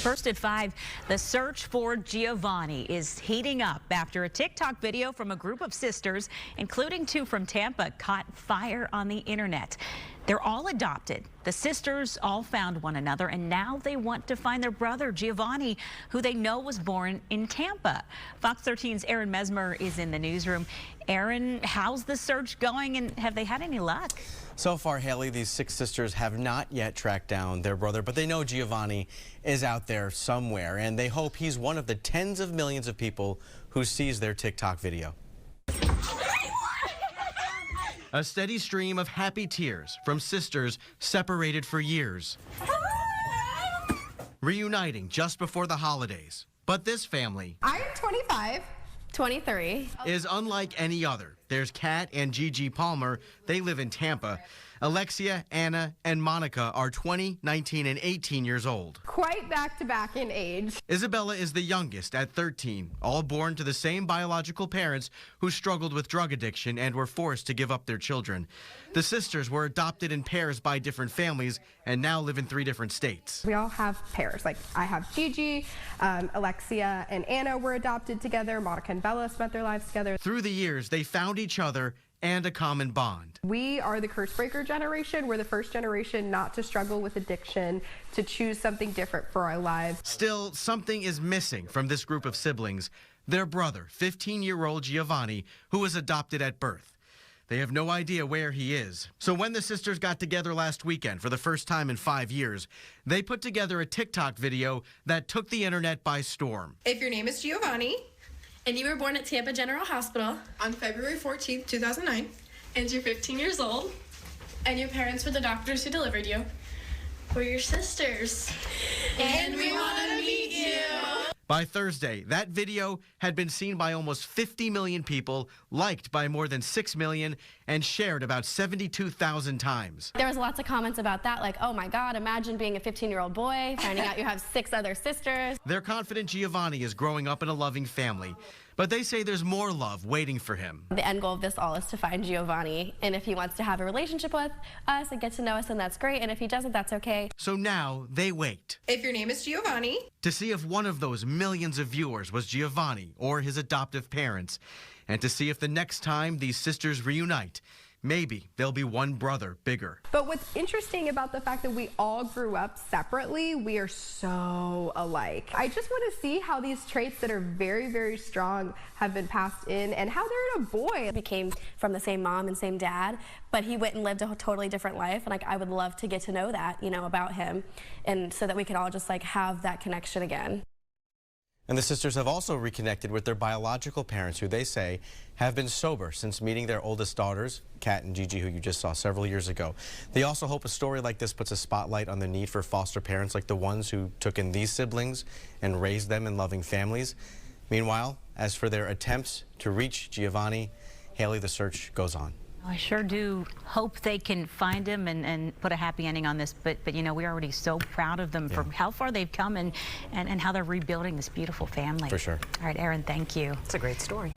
First at 5, the search for Giovanni is heating up after a TikTok video from a group of sisters, including 2 from Tampa, caught fire on the internet. They're all adopted. The sisters all found one another, and now they want to find their brother, Giovanni, who they know was born in Tampa. Fox 13's Aaron Mesmer is in the newsroom. Aaron, how's the search going, and have they had any luck? So far, Haley, these 6 sisters have not yet tracked down their brother, but they know Giovanni is out there somewhere, and they hope he's one of the tens of millions of people who sees their TikTok video. A steady stream of happy tears from sisters separated for years, reuniting just before the holidays. But this family, I'm 25. 23. Is unlike any other. There's Kat and Gigi Palmer. They live in Tampa. Alexia, Anna, and Monica are 20, 19, and 18 years old. Quite back to back in age. Isabella is the youngest at 13, all born to the same biological parents who struggled with drug addiction and were forced to give up their children. The sisters were adopted in pairs by different families and now live in 3 different states. We all have pairs. Like I have Gigi, Alexia, and Anna were adopted together. Monica and Bella spent their lives together. Through the years, they found each other and a common bond. We are the curse breaker generation. We're the first generation not to struggle with addiction, to choose something different for our lives. Still, something is missing from this group of siblings. Their brother, 15-year-old Giovanni, who was adopted at birth. They have no idea where he is. So when the sisters got together last weekend for the first time in 5 years, they put together a TikTok video that took the internet by storm. If your name is Giovanni, and you were born at Tampa General Hospital on February 14th, 2009, and you're 15 years old, and your parents were the doctors who delivered you, we're your sisters. And we want to meet you. By Thursday, that video had been seen by almost 50 million people, liked by more than 6 million, and shared about 72,000 times. There was lots of comments about that, like, oh my God, imagine being a 15-year-old boy, finding out you have 6 other sisters. They're confident Giovanni is growing up in a loving family, but they say there's more love waiting for him. The end goal of this all is to find Giovanni, and if he wants to have a relationship with us and get to know us, then that's great, and if he doesn't, that's okay. So now they wait. If your name is Giovanni, to see if one of those millions of viewers was Giovanni or his adoptive parents, and to see if the next time these sisters reunite, maybe there'll be one brother bigger. But what's interesting about the fact that we all grew up separately, we are so alike. I just want to see how these traits that are very, very strong have been passed in and how they're in a boy. We came from the same mom and same dad, but he went and lived a totally different life, and like I would love to get to know that, you know, about him, and so that we could all just like have that connection again. And the sisters have also reconnected with their biological parents, who they say have been sober since meeting their oldest daughters, Kat and Gigi, who you just saw several years ago. They also hope a story like this puts a spotlight on the need for foster parents like the ones who took in these siblings and raised them in loving families. Meanwhile, as for their attempts to reach Giovanni, Haley, the search goes on. I sure do hope they can find him and put a happy ending on this, but you know, we're already so proud of them for how far they've come and how they're rebuilding this beautiful family. For sure. All right, Aaron, thank you. It's a great story.